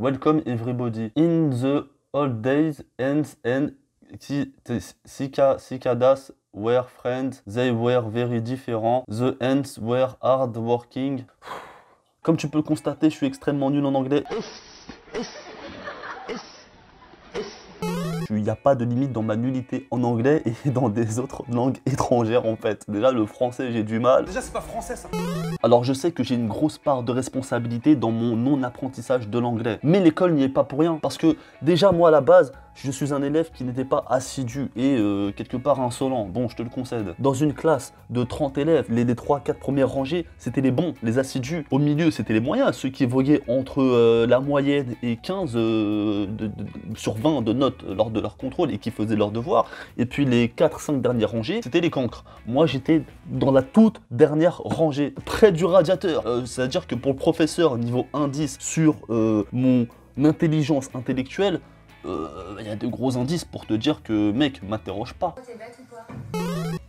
Welcome everybody. In the old days, ants and cicadas were friends. They were very different. The ants were hard working. Comme tu peux le constater, je suis extrêmement nul en anglais. Il n'y a pas de limite dans ma nullité en anglais et dans des autres langues étrangères en fait. Déjà le français j'ai du mal. Déjà c'est pas français ça. Alors je sais que j'ai une grosse part de responsabilité dans mon non-apprentissage de l'anglais. Mais l'école n'y est pas pour rien. Parce que déjà moi à la base, je suis un élève qui n'était pas assidu et quelque part insolent. Bon, je te le concède. Dans une classe de 30 élèves, les 3-4 premières rangées, c'était les bons, les assidus. Au milieu, c'était les moyens, ceux qui voyaient entre la moyenne et 15 sur 20 de notes lors de leur contrôle et qui faisaient leurs devoirs. Et puis les 4-5 dernières rangées, c'était les cancres. Moi, j'étais dans la toute dernière rangée, près du radiateur. C'est-à-dire que pour le professeur, niveau indice sur mon intelligence intellectuelle, il y a de gros indices pour te dire que, mec, m'interroge pas. T'es bête ou quoi?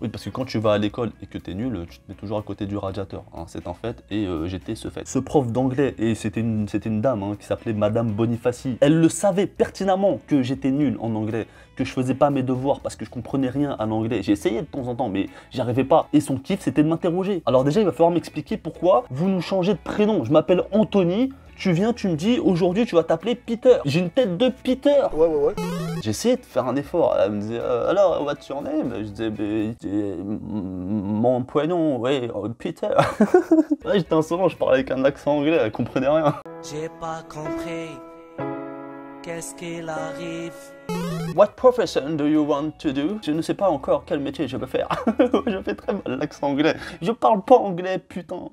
Oui, parce que quand tu vas à l'école et que t'es nul, tu te mets toujours à côté du radiateur, hein, c'est un fait, et j'étais ce fait. Ce prof d'anglais, et c'était une dame hein, qui s'appelait Madame Bonifaci, elle le savait pertinemment que j'étais nul en anglais, que je faisais pas mes devoirs parce que je comprenais rien à l'anglais. J'ai essayé de temps en temps, mais j'y arrivais pas. Et son kiff, c'était de m'interroger. Alors déjà, il va falloir m'expliquer pourquoi vous nous changez de prénom. Je m'appelle Anthony. Tu viens, tu me dis, aujourd'hui, tu vas t'appeler Peter. J'ai une tête de Peter. Ouais. J'ai essayé de faire un effort. Elle me disait, alors, what's your name? Je disais, mon prénom, oui, Peter. Ouais, j'étais insolent, je parlais avec un accent anglais, elle comprenait rien. J'ai pas compris. Qu'est-ce qu'il arrive? What profession do you want to do? Je ne sais pas encore quel métier je veux faire. Je fais très mal l'accent anglais. Je parle pas anglais, putain.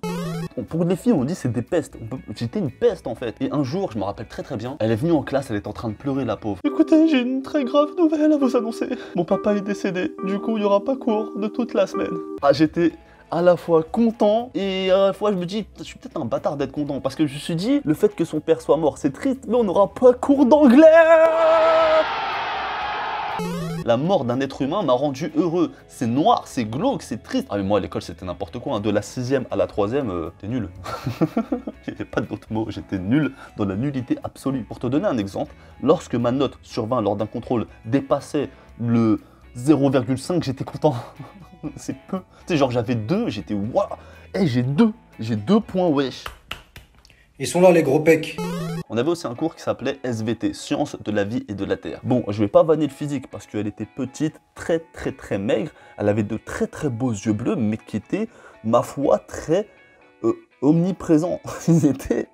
Bon, pour les filles, on dit c'est des pestes. J'étais une peste en fait. Et un jour, je me rappelle très bien, elle est venue en classe, elle est en train de pleurer, la pauvre. Écoutez, j'ai une très grave nouvelle à vous annoncer. Mon papa est décédé. Du coup, il n'y aura pas cours de toute la semaine. Ah, j'étais à la fois content et à la fois je me dis, je suis peut-être un bâtard d'être content. Parce que je me suis dit, le fait que son père soit mort, c'est triste, mais on n'aura pas cours d'anglais. La mort d'un être humain m'a rendu heureux. C'est noir, c'est glauque, c'est triste. Ah mais moi à l'école c'était n'importe quoi, hein. De la 6e à la 3e, t'es nul. Il n'y avait pas d'autres mots, j'étais nul dans la nullité absolue. Pour te donner un exemple, lorsque ma note sur 20 lors d'un contrôle dépassait le 0,5, j'étais content. C'est peu. Tu sais genre j'avais 2, j'étais waouh. Eh j'ai 2 points wesh. Ils sont là les gros pecs. On avait aussi un cours qui s'appelait SVT, Sciences de la vie et de la terre. Bon, je vais pas vanner le physique parce qu'elle était petite, très maigre. Elle avait de très beaux yeux bleus, mais qui étaient, ma foi, très omniprésents. Ils étaient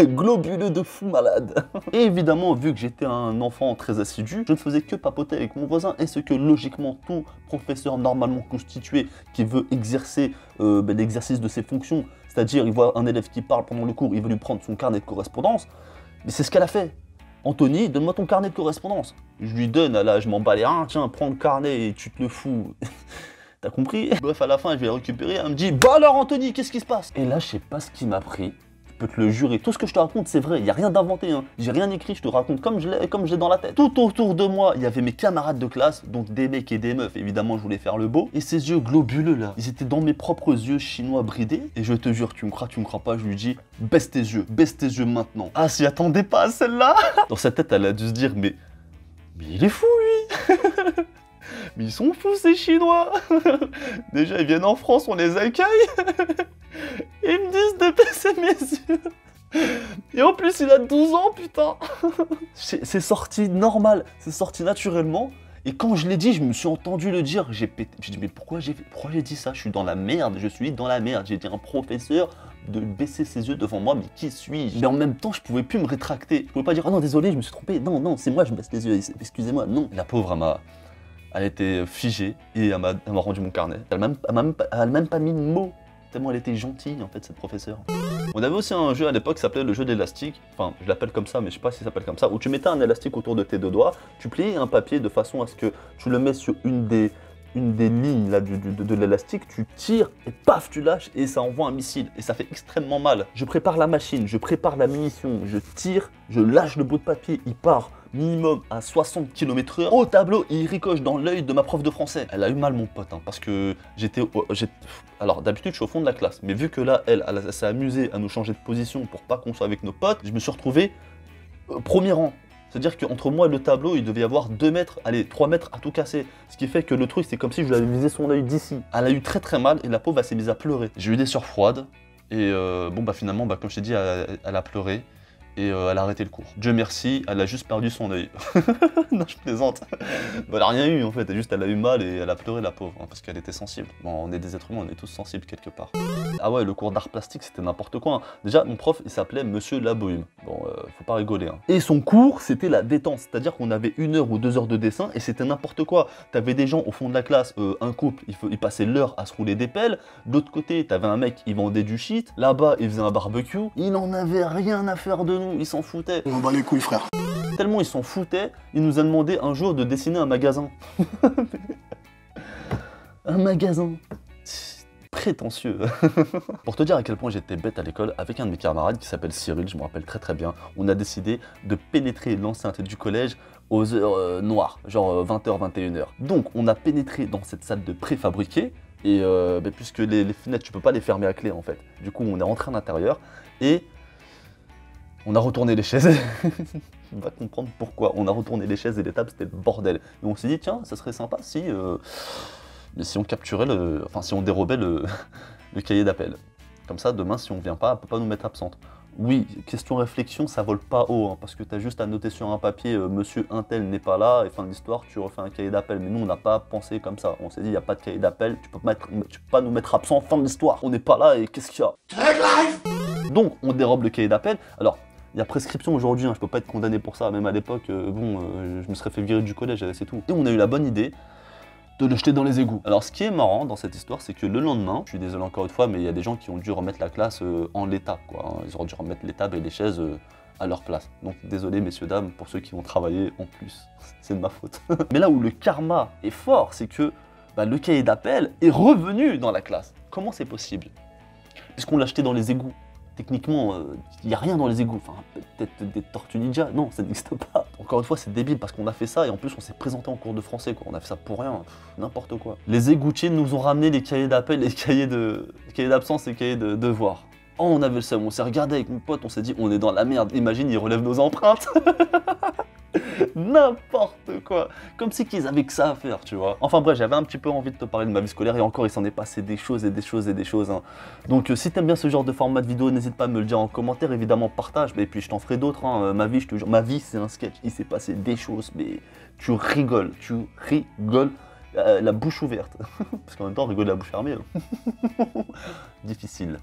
globuleux de fou malade. Et évidemment, vu que j'étais un enfant très assidu, je ne faisais que papoter avec mon voisin et ce que logiquement tout professeur normalement constitué qui veut exercer l'exercice de ses fonctions, c'est-à-dire il voit un élève qui parle pendant le cours, il veut lui prendre son carnet de correspondance, mais c'est ce qu'elle a fait. Anthony, donne-moi ton carnet de correspondance. Je lui donne, là je m'en bats les reins, tiens, prends le carnet et tu te le fous. T'as compris? Bref, à la fin, je vais le récupérer, elle me dit, bah alors Anthony, qu'est-ce qui se passe? Et là, je sais pas ce qui m'a pris. Je peux te le jurer, tout ce que je te raconte c'est vrai, il n'y a rien d'inventé, hein. J'ai rien écrit, je te raconte comme je l'ai dans la tête. Tout autour de moi, il y avait mes camarades de classe, donc des mecs et des meufs, évidemment je voulais faire le beau. Et ces yeux globuleux là, ils étaient dans mes propres yeux chinois bridés. Et je te jure, tu me crois pas, je lui dis, baisse tes yeux maintenant. Ah, s'y attendait pas à celle-là. Dans sa tête, elle a dû se dire, mais il est fou lui. Mais ils sont fous ces Chinois. Déjà ils viennent en France, on les accueille. Ils me disent de baisser mes yeux. Et en plus il a 12 ans putain. C'est sorti normal, c'est sorti naturellement. Et quand je l'ai dit, je me suis entendu le dire. J'ai pété. J'ai dit mais pourquoi j'ai dit ça? Je suis dans la merde, je suis dans la merde. J'ai dit à un professeur de baisser ses yeux devant moi, mais qui suis-je? Mais en même temps, je pouvais plus me rétracter. Je pouvais pas dire oh non désolé, je me suis trompé. Non, c'est moi, je baisse les yeux. Excusez-moi. Non. La pauvre, elle était figée et elle m'a rendu mon carnet. Elle m'a même pas mis de mots. Tellement elle était gentille en fait cette professeure. On avait aussi un jeu à l'époque qui s'appelait le jeu d'élastique, enfin je l'appelle comme ça mais je sais pas si ça s'appelle comme ça, où tu mettais un élastique autour de tes 2 doigts, tu pliais un papier de façon à ce que tu le mets sur une des une des lignes là, de l'élastique, tu tires et paf, tu lâches et ça envoie un missile. Et ça fait extrêmement mal. Je prépare la machine, je prépare la munition, je tire, je lâche le bout de papier, il part minimum à 60 km/h. Au tableau, il ricoche dans l'œil de ma prof de français. Elle a eu mal, mon pote, hein, parce que alors, d'habitude, je suis au fond de la classe. Mais vu que là, elle s'est amusée à nous changer de position pour pas qu'on soit avec nos potes, je me suis retrouvé premier rang. C'est-à-dire qu'entre moi et le tableau, il devait y avoir 2 mètres, allez, 3 mètres à tout casser. Ce qui fait que le truc, c'est comme si je lui avais visé son œil d'ici. Elle a eu très très mal et la pauvre, elle s'est mise à pleurer. J'ai eu des sueurs froides et bon, bah finalement, bah, comme je t'ai dit, elle a pleuré et elle a arrêté le cours. Dieu merci, elle a juste perdu son œil. Non, je plaisante. Bah, elle a rien eu en fait, juste elle a eu mal et elle a pleuré, la pauvre, hein, parce qu'elle était sensible. Bon, on est des êtres humains, on est tous sensibles quelque part. Ah ouais, le cours d'art plastique, c'était n'importe quoi, hein. Déjà, mon prof, il s'appelait Monsieur Labohum. Bon, faut pas rigoler, hein. Et son cours, c'était la détente, c'est-à-dire qu'on avait 1 heure ou 2 heures de dessin et c'était n'importe quoi. T'avais des gens au fond de la classe, un couple, il passait l'heure à se rouler des pelles. De l'autre côté, t'avais un mec, il vendait du shit. Là-bas, il faisait un barbecue. Il n'en avait rien à faire de nous, il s'en foutait. On bat les couilles, frère. Tellement il s'en foutait, il nous a demandé un jour de dessiner un magasin. Un magasin. Prétentieux. Pour te dire à quel point j'étais bête à l'école, avec un de mes camarades qui s'appelle Cyril, je me rappelle très très bien, on a décidé de pénétrer l'enceinte du collège aux heures noires, genre 20h, 21h. Donc on a pénétré dans cette salle de préfabriqué, et puisque les fenêtres, tu peux pas les fermer à clé en fait. Du coup, on est rentré à l'intérieur, et on a retourné les chaises. On va comprendre pourquoi. On a retourné les chaises et les tables, c'était le bordel. Et on s'est dit, tiens, ça serait sympa si on capturait si on dérobait le cahier d'appel. Comme ça, demain, si on vient pas, elle peut pas nous mettre absente. Oui, question réflexion, ça vole pas haut, hein, parce que tu as juste à noter sur un papier Monsieur Untel n'est pas là, et fin de l'histoire, tu refais un cahier d'appel. Mais nous, on n'a pas pensé comme ça. On s'est dit, il n'y a pas de cahier d'appel, tu peux pas nous mettre absent, fin de l'histoire. On n'est pas là, et qu'est-ce qu'il y a? Donc, on dérobe le cahier d'appel. Alors, il y a prescription aujourd'hui, hein, je peux pas être condamné pour ça. Même à l'époque, je me serais fait virer du collège, c'est tout. Et on a eu la bonne idée de le jeter dans les égouts. Alors ce qui est marrant dans cette histoire, c'est que le lendemain, je suis désolé encore une fois, mais il y a des gens qui ont dû remettre la classe en l'état, quoi, hein. Ils auraient dû remettre les tables et les chaises à leur place. Donc désolé messieurs, dames, pour ceux qui ont travaillé en plus, c'est de ma faute. Mais là où le karma est fort, c'est que le cahier d'appel est revenu dans la classe. Comment c'est possible? Puisqu'on l'a jeté dans les égouts. Techniquement, il n'y a rien dans les égouts. Enfin, peut-être des tortues ninja. Non, ça n'existe pas. Encore une fois, c'est débile parce qu'on a fait ça et en plus, on s'est présenté en cours de français, quoi. On a fait ça pour rien. N'importe quoi. Les égoutiers nous ont ramené les cahiers d'appel, les cahiers d'absence et les cahiers de devoirs. Oh, on avait le seum. On s'est regardé avec mon pote, on s'est dit, on est dans la merde. Imagine, ils relèvent nos empreintes. N'importe quoi. Comme si qu'ils avaient que ça à faire, tu vois. Enfin bref, j'avais un petit peu envie de te parler de ma vie scolaire et encore il s'en est passé des choses et des choses et des choses, hein. Donc si t'aimes bien ce genre de format de vidéo, n'hésite pas à me le dire en commentaire, évidemment partage, et puis je t'en ferai d'autres, hein. Ma vie, je te jure, ma vie c'est un sketch, il s'est passé des choses, mais tu rigoles, la bouche ouverte. Parce qu'en même temps, on rigole la bouche fermée, hein. Difficile.